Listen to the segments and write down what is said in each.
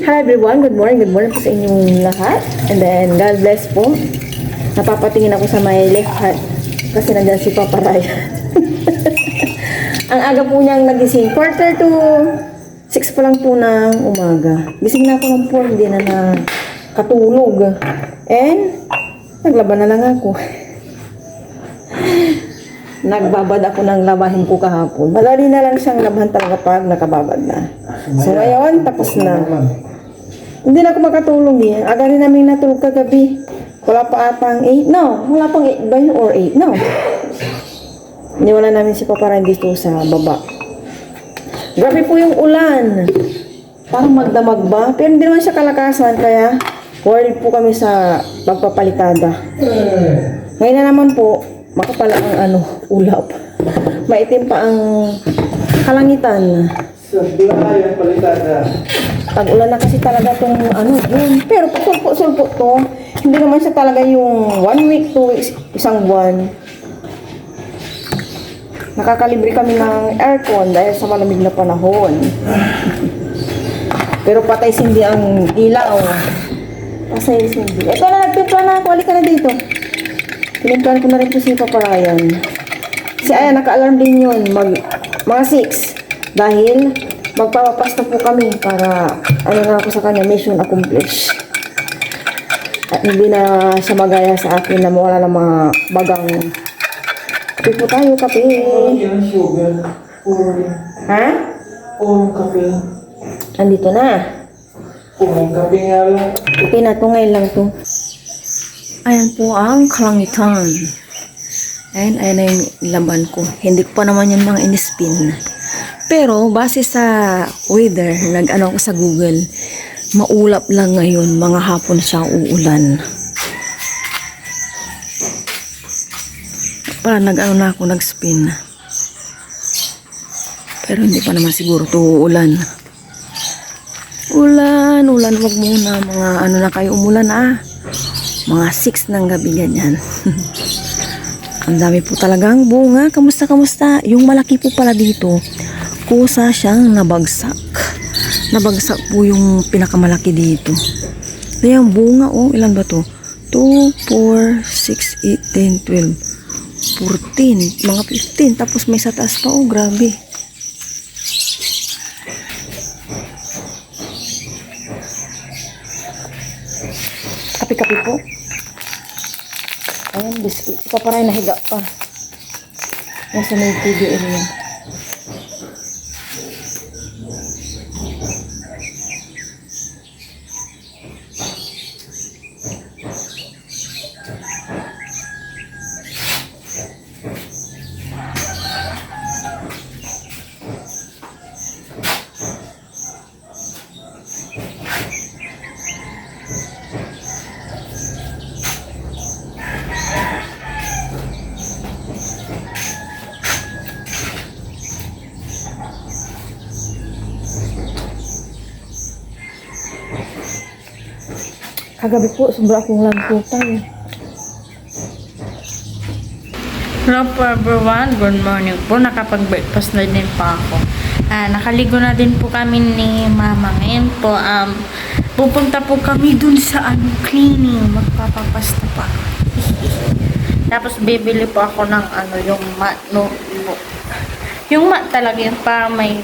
Hi everyone, good morning po sa inyong lahat. And then, God bless po. Napapatingin ako sa my left hand kasi nandyan si Papa Ryan. Ang aga po niyang nagising. 5:45 pa lang po ng umaga. Gising na ako ng 4, hindi na nakatulog. And, naglaban na lang ako. Nagbabad ako ng labahin ko kahapon. Madali na lang siyang labahan talaga pag nakababad na. So ngayon, tapos na. Hindi na ako makatulog eh. Aga rin namin natulog kagabi. Wala pa atang 8. No, wala pang 8 ba yun or 8? No. Iniwala namin si Papa Ren dito sa baba. Grabe po yung ulan. Parang magdamag ba? Pero hindi naman siya kalakasan. Kaya worried po kami sa pagpapalitada. Ngayon na naman po, makapala ang ulap. Maitim pa ang kalangitan. Tag-ulan na kasi talaga itong June. Pero sulpo to. Hindi naman siya talaga yung 1 week, 2 weeks, isang buwan. Nakakalibre kami ng aircon dahil sa malamig na panahon. Pero patay sindi ang ilaw. Patay sindi. Ito na, nagtimpla na ako. Halika na dito. Pinimplan ko na rin po si Papa Ryan. Kasi ayan, naka-alarm din yun. Mga 6. Dahil magpapapas na po kami para nga ako sa kanya, mission accomplished. At hindi na siya magaya sa akin na mawala ng mga bagang. Kape po tayo, kape. Ha? Kape. Andito na. Kape nga lang. Kape na to, ngayon lang to. Ayan po ang kalangitan. Ayan na yung laban ko. Hindi ko pa naman yung mga in-spin. Pero, base sa weather, nag-ano ko sa Google, maulap lang ngayon, mga hapon siya uulan. Para nag-ano na ako, nag-spin. Pero hindi pa naman siguro ito uulan. Ulan, wag muna. Mga ano na kayo umulan Mga 6 ng gabi ganyan. Ang dami po talagang bunga. Kamusta? Yung malaki po pala dito, kusa siyang nabagsak. Nabagsak po yung pinakamalaki dito. Kaya yung bunga, ilan ba to? 2, 4, 6, 8, 10, 12, 14, mga 15. Tapos may sa taas pa, grabe. Kape-kape po. Ayan, biscuit. Ito pa rin nahiga pa. Nasa may TV area. Kagabi po, sobra akong lantutan. Hello po everyone, good morning po. Nakapag-breakfast na din po ako. Nakaligo na din po kami ni Mama. Ngayon po, pupunta po kami dun sa cleaning. Magpapapasta pa. Tapos bibili po ako ng yung mat notebook. Yung mat talaga yung para may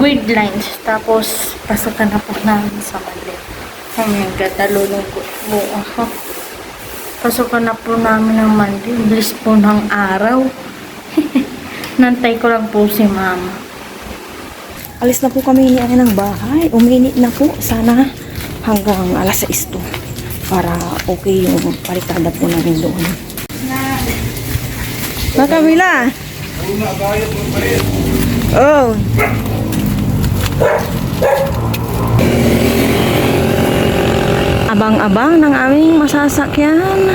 grid lines. Tapos pasokan na po namin sa mali. Oh my God, nalulungkot po ako. Pasokan na po namin ng Monday. Bilis po ng araw. Nantay ko lang po si Mama. Alis na po kami ng bahay. Uminit na po. Sana hanggang alas 6 to. Para okay yung palitada po namin doon. Kamila! Oh! Abang-abang ng aming masasakyan.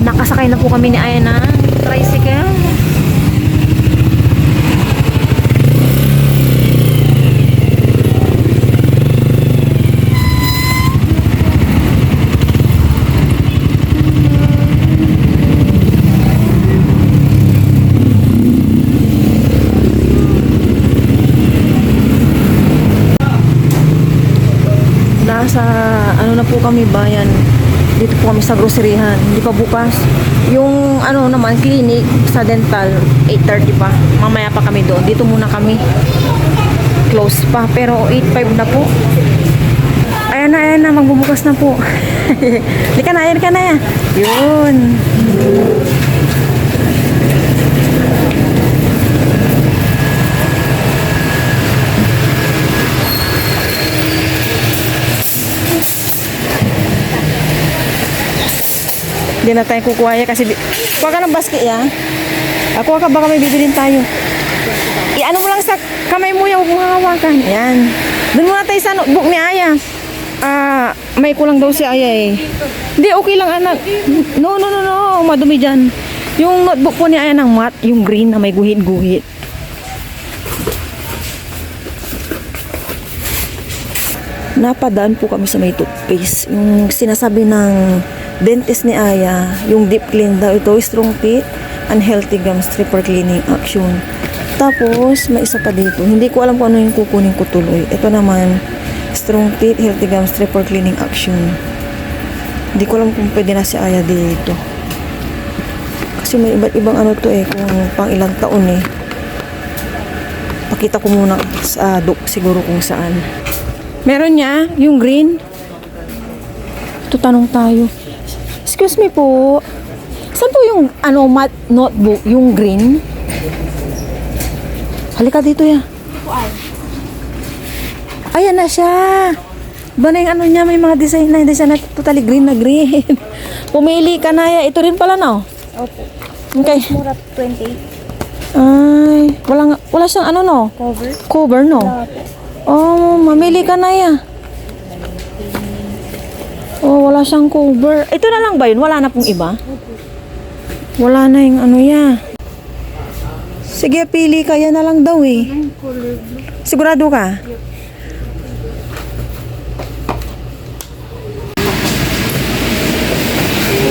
Nakasakay na po kami ni Ayana tricycle. nasa ano na po kami bayan. Dito po kami sa groceryhan. Hindi pa bukas. Yung ano naman clinic sa dental 8:30 pa. Mamaya pa kami doon. Dito muna kami. Close pa pero 8:05 na po. Ayan na, magbubukas na po. Lika na yan. Yun. Hindi na tayo kukuha yan kasi kuha ka ng basket ya. Kuha ka baka may bibilin tayo. I-ano mo lang sa kamay mo yung hawakan. Yan. Doon muna tayo sa notebook ni Aya. May kulang daw si Aya eh. Hindi, okay lang anak. No. Madumi dyan. Yung notebook po ni Aya ng math, yung green na may guhit-guhit. Napadaan po kami sa may toothpaste. Yung sinasabi ng dentist ni Aya, yung deep clean daw ito, strong teeth and healthy gums triple cleaning action. Tapos, may isa pa dito. Hindi ko alam kung ano yung kukunin ko tuloy. Ito naman, strong teeth, healthy gums, triple cleaning action. Hindi ko alam kung pwede na si Aya dito. Kasi may iba't ibang ano to eh, kung pang ilang taon eh. Pakita ko muna sa siguro kung saan. Meron niya, yung green. Ito, tanong tayo. Excuse me po. Saan po yung math notebook, yung green? Halika dito ya. Ayan na siya. Ba na yung ano niya, may mga design na totally green na green. Pumili ka na ya. Ito rin pala no? Opo. Okay. Mura 28. Ay, wala siyang ano no? Cover. Cover no? Oh, mamili ka na ya. Oh, wala siyang cover. Ito na lang ba yun? Wala na pong iba? Wala na yung ano ya. Sige, pili ka. Yan na lang daw eh. Sigurado ka?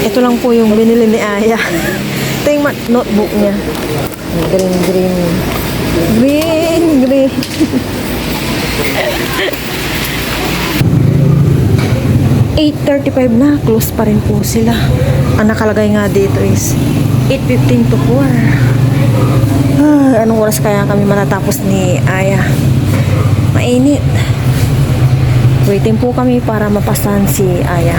Ito lang po yung binili ni Aya. Ito yung notebook niya. Green. 8:35 na. Close pa rin po sila. Ang nakalagay nga dito is 8:15 to 4. Anong oras kaya kami matatapos ni Aya? Mainit. Waiting po kami para mapasan si Aya.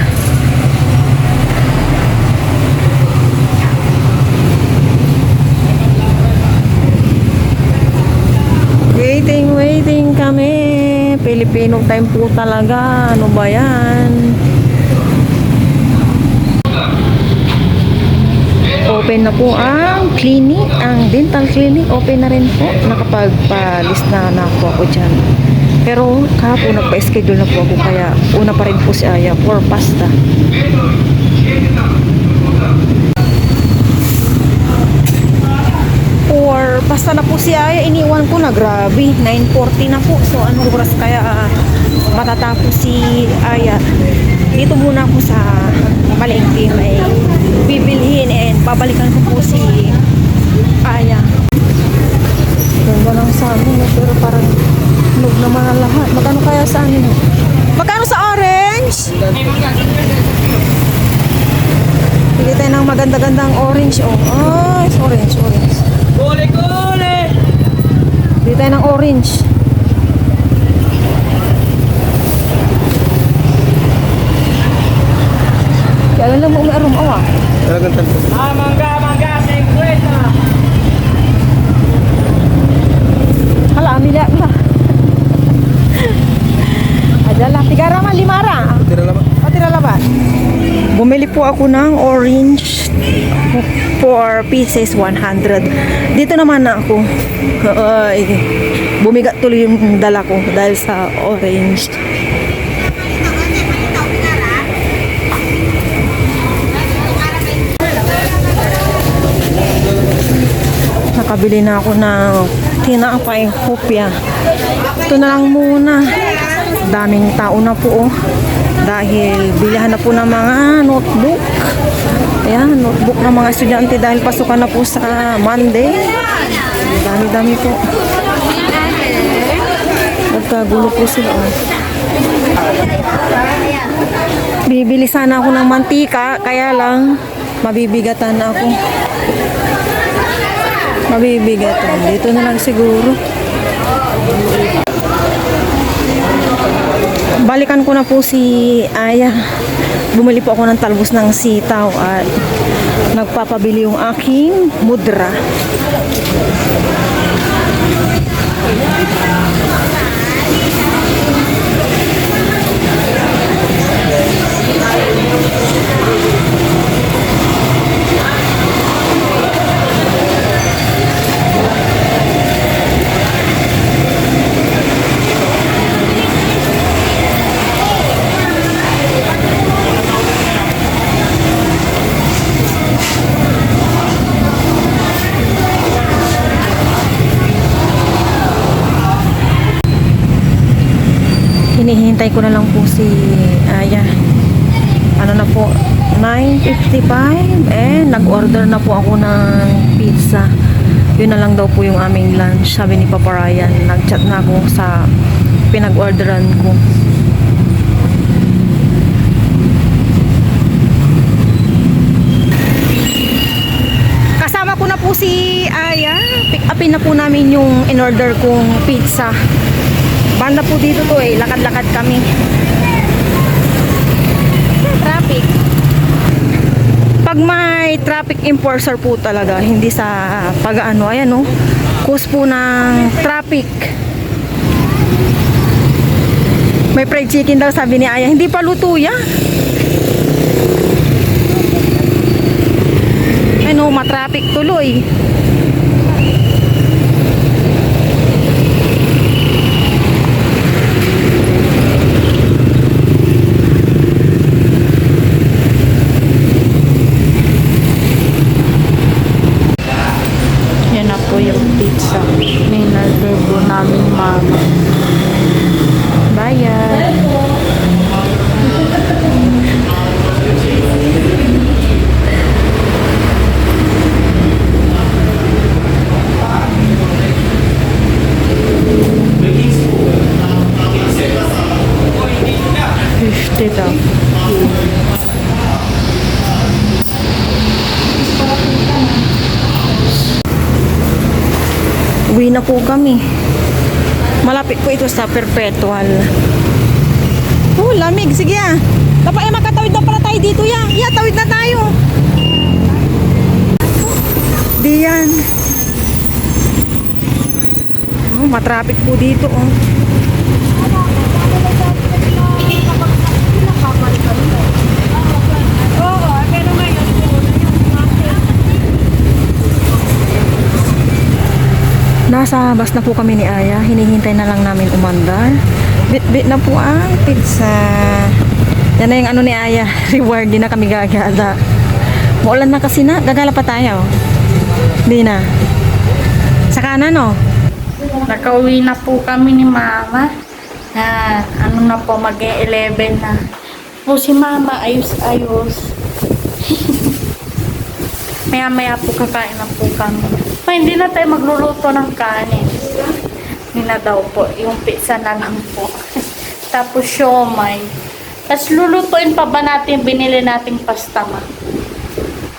Waiting kami. Filipino time po talaga. Ano ba yan? Open na po ang clinic, ang dental clinic. Open na rin po. Nakapagpa-list na po ako dyan. Pero kahapon nagpa-schedule na po ako. Kaya una pa rin po si Aya for pasta. Or basta na po si Aya, iniwan ko na. Grabe, 9:40 na po. So anong oras kaya matatapos si Aya? Dito muna ako sa palengke, may bibilhin and babalikan ko po si Aya. Ganda ng sabi mo, pero parang hinog na mga lahat. Magkano kaya sa amin? Magkano sa orange? Pili tayo ng maganda-gandang orange. Oh, orange. Kule! Pili tayo ng orange. Kaya lang mo umarum awa. Talagang tanto. Mangga, 50. Hala, amila ba? Adala, tigara man, limara. Tira laban. Bumili po ako ng orange 4 pieces, 100. Dito naman na ako. Bumigat tuloy yung dala ko dahil sa orange. Nakabili na ako ng tinapay hopya. Ito na lang muna. Daming tao na po dahil bilihan na po ng mga notebook. Ayan, notebook ng mga estudyante dahil pasukan na po sa Monday. Dami-dami po. Nagkagulo po sila. Bibili sana ako ng mantika, kaya lang mabibigatan ako. Mabibigatan. Dito na lang siguro. Balikan ko na po si Aya. Bumili po ako ng talbos ng sitaw at nagpapabili yung aking mudra. Hinihintay ko na lang po si Aya. Ano na po, 9:55. Nag-order na po ako ng pizza. Yun na lang daw po yung aming lunch. Sabi ni Papa Ryan, nag-chat na ako sa pinag-orderan ko. Kasama ko na po si Aya. Pick upin na po namin yung in-order kong pizza. Banda po dito to lakad-lakad kami. Traffic. Pag may traffic enforcer po talaga, hindi sa pag-ano, ayan o, cause po ng traffic. May fried chicken daw sabi ni Aya, hindi pa luto yan. Ano, matraffic tuloy. Yan na po yung pizza. Minalder po namin mama. Bayad. $50 daw. Uwi na po kami. Malapit po ito sa Perpetual. Oh, lamig. Sige ah. Dapat makatawid na pala tayo dito ya. Yeah, tawid na tayo. Di yan. Oh, matraffic po dito oh. Nasa bus na po kami ni Aya. Hinihintay na lang namin umandar. Bit-bit na po ang pizza. Yan na yung ano ni Aya. Reward, di na kami gagala. Maulan na kasi na. Gagala pa tayo. Di na. Sa kanan oh. Nakauwi na po kami ni mama. At ano na po, mag-11 na. Po si mama, ayos-ayos. Maya-maya po kakain na po kami. Hindi na tayo magluluto ng kanin. Hindi na daw po. Yung pizza na lang po. Tapos siomay. Tapos lulutuin pa ba natin binili nating pasta ma?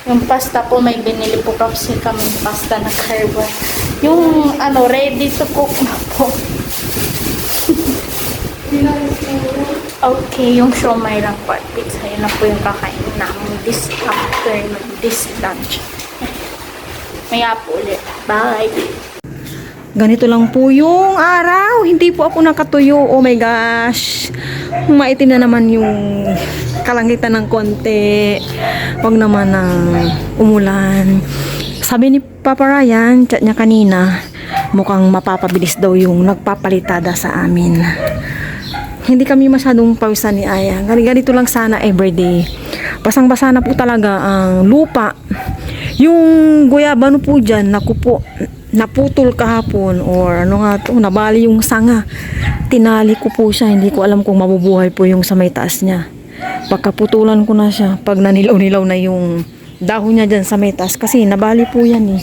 Yung pasta po, may binili po kasi kami pasta na carbon. Yung ano, ready to cook na po. Okay, yung siomay lang po at pizza. Yun na po yung kakain namin this afternoon, this lunch. Maya po ulit. Bye! Ganito lang po yung araw. Hindi po ako nakatuyo. Oh my gosh. Maitim na naman yung kalangitan ng konti. Huwag naman ng umulan. Sabi ni Papa Ryan, chat niya kanina, mukhang mapapabilis daw yung nagpapalitada sa amin. Hindi kami masyadong pawisan ni Aya. Ganito lang sana everyday. Basang-basa na po talaga ang lupa. Yung guyabano po dyan, naku po, naputol kahapon or ano nga to, nabali yung sanga. Tinali ko po siya, hindi ko alam kung mabubuhay po yung sa may taas niya. Pagkaputulan ko na siya, pag nanilaw-nilaw na yung dahon niya dyan sa may taas, kasi nabali po yan eh.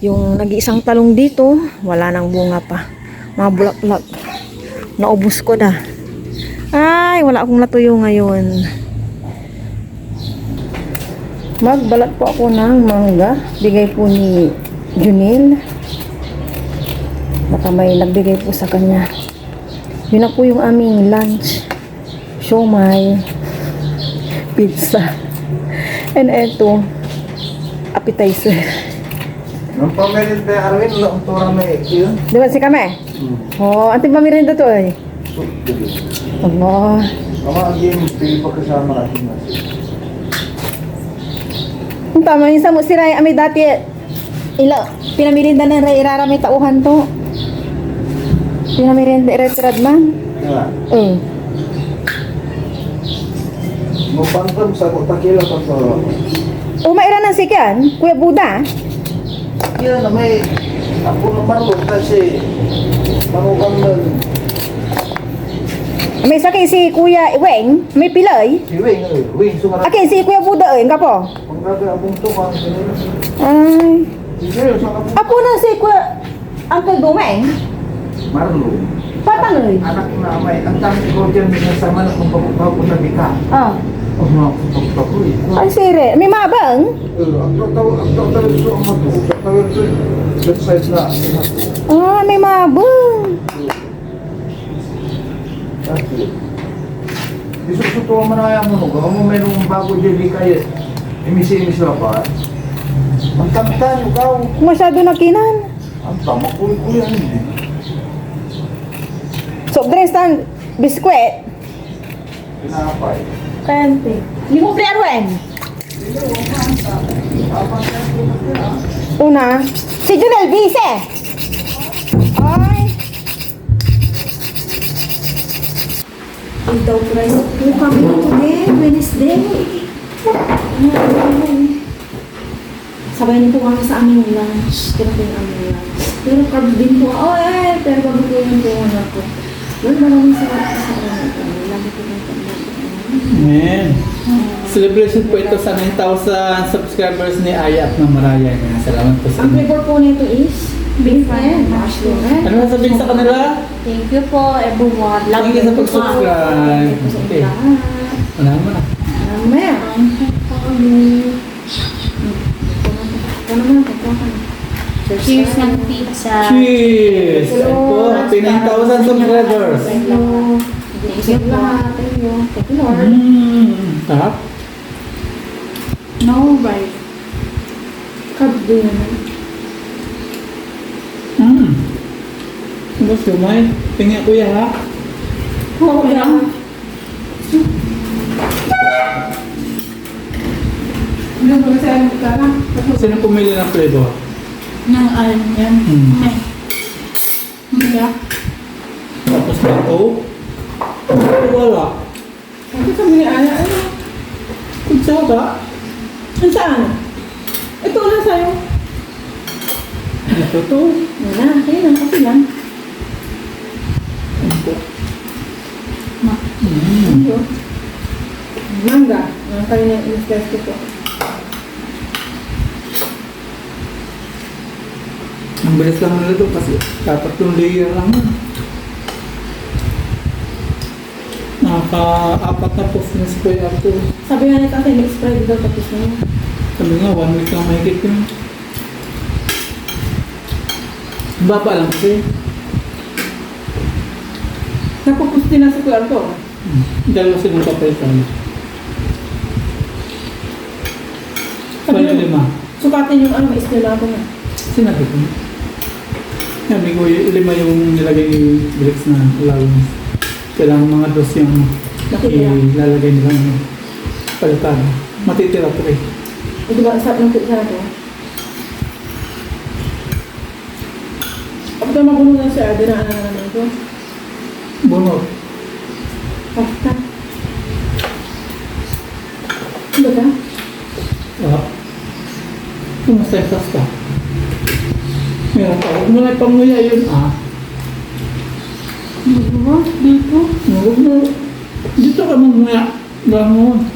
Yung nag-iisang talong dito, wala nang bunga pa. Mga bulaklak. Naubos ko na. Ay, wala akong natuyo ngayon. Magbalat po ako ng mangga. Bigay po ni Junil. Baka may nagbigay po sa kanya. Yun na po yung aming lunch. Siomai. Pizza. And eto, appetizer. Nung pamirinda Arwin, lang tura may yun. Di ba si kame? Oh, anting pamirinda to eh. Allah. Ama ang game, pili pa kasama natin. Ang tama yung sa mo si Ray, ami dati pinamirinda na Ray, iraramay tauhan to. Pinamirinda iretirad man. Diba? Mupantang sa kutakila pa sa... Umaira ng sikyan, Kuya Buda. Yan na may... Ako naman lo kasi... Manukang nun. May sakay si Kuya Weng, may pilay. Si Wing, sumarap. Akin si Kuya Buda nga po. Ang gagawin to kang sinila. Ay. Sige, sa kapag... Apo na si Kuya Uncle Dumeng. Marlo. Patanoy. Anak na may... Ang dami ko dyan, may nasama na kung pagbago na bika. Ah. Oh, mga pagbago eh. Ay sire, may mabang. Ang doktor ito ang mato. Ang doktor ito, left side na. Ah, may mabang. Di susutuwa man na yung mga mo merong bago dyan di kayo. Imisi-imis lang pa. Ang tamtan, ikaw. Masyado nakinan. Ang tama ko yan. Soft drinks ng biskwit. Pinapay. Kante. Hindi mo pre Arwen. Una, si Junel Vice. Ay. Daw price po kami today, Wednesday. Sabay niyo po kami sa aming lunch. Kaya po yung aming lunch. Pero carb din po. Oh, eh. Pero bago po yung po ako. Well, maraming salamat sa ito. Lagi po yung Amen. Celebration po ito sa 9,000 subscribers ni Aya at Mamaraya niya. Salamat po sa Ang inyo. flavor po nito is beef and mushroom. Ano na sabihin sa kanila? Thank you po, everyone. Love Thank you sa pag-subscribe. Okay. Wala mo na. Mamaya. Cheers ng pizza. Cheers! Ito po, happy 9,000 subscribers. Thank you. Thank you po. Thank you. Thank you, Lord. Sarap. No right. Carb din. Tapos lumay. Tingnan kuya ha. Oo, lang. Ano ba kasi ang kara? Sino pumili ng flavor? Nang alam yan. May. Hindi. Tapos na ito. Wala. Ano kami ni Ana? Ano? Kutsara. Ano saan? Ito na sa'yo. Ito to. Wala. Kaya lang kasi lang. Ano? Mangga. Ang kanina in-stress ko po. Ang bilis lang nila ito kasi tatlong layer lang yun. Nakaka-apat na post na si Kuya Arthur. Sabi nga ni Tatay, mag-spread daw tapos na. Sabi nga, 1 week lang mahigit yun. Baba lang kasi. Napupusti na si Kuya Arto. Dalawa silang papalitan. Sabi Bali mo, 5. sukatin yung ano, mais nila ako na. Sinabi ko. Sabi ko, 5 yung nilagay yung bricks na allowance. Kailangan mga dos yung Matitira. ilalagay nilang palitan. Matitira 3. O diba, sa ng pizza na to? Kapag magulo na siya, dinaan na naman ito. Bunot. Pasta. Ano ba? Kumusta yung pasta? Meron pa. Huwag mo na ipanguya yun. Ano? Dito? Huwag mo. Dito ka mamuya. Bangon.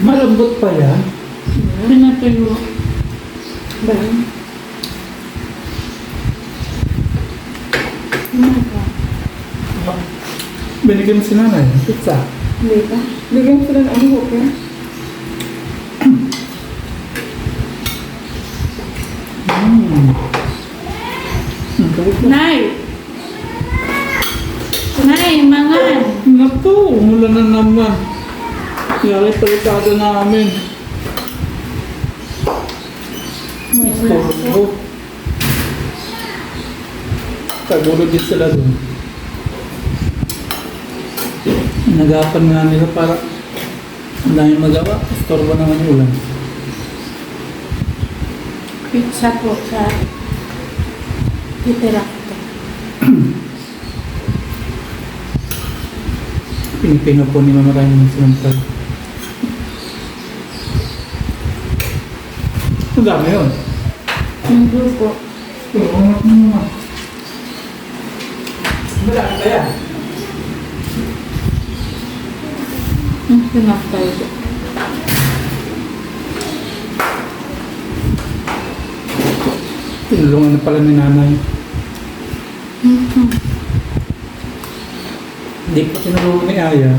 Malambot pa yan. Pinatuyo. Ba? Binigyan mo si nanay, pizza. Hindi ka? Bigyan ko lang ano, okay? Nay! Nay, mangan! Naku, umulan na naman. Yari palikado namin. Turbo. Kagulo din sila dun. Nagapan nga nila para ang daming magawa. Storbo naman yung ulan. Pizza po sa titira ko. Pinipino po ni Mama Ryan ng sinantay. Ang dami yun. Hindi po. Umangat mo naman. Malaki kaya. Pinapay ko. Tinulungan na pala ni nanay. Hindi po tinulungan ni Aya.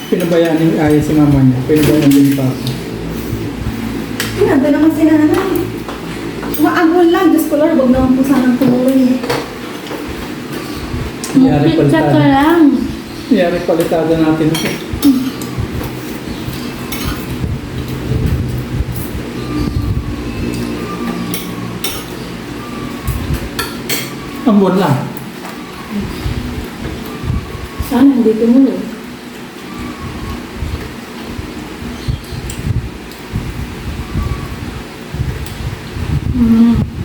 Pinabayaan ni Aya si mama niya. Pinabayaan din pa ako. Nandun naman si nanay. Maagol lang. Diyos ko Lord, huwag naman po sanang tumuloy. Nangyari Pizza ka palitada. lang. Nangyari palitada natin ito. Ang buwan lang. Sana hindi tumuloy. Mm.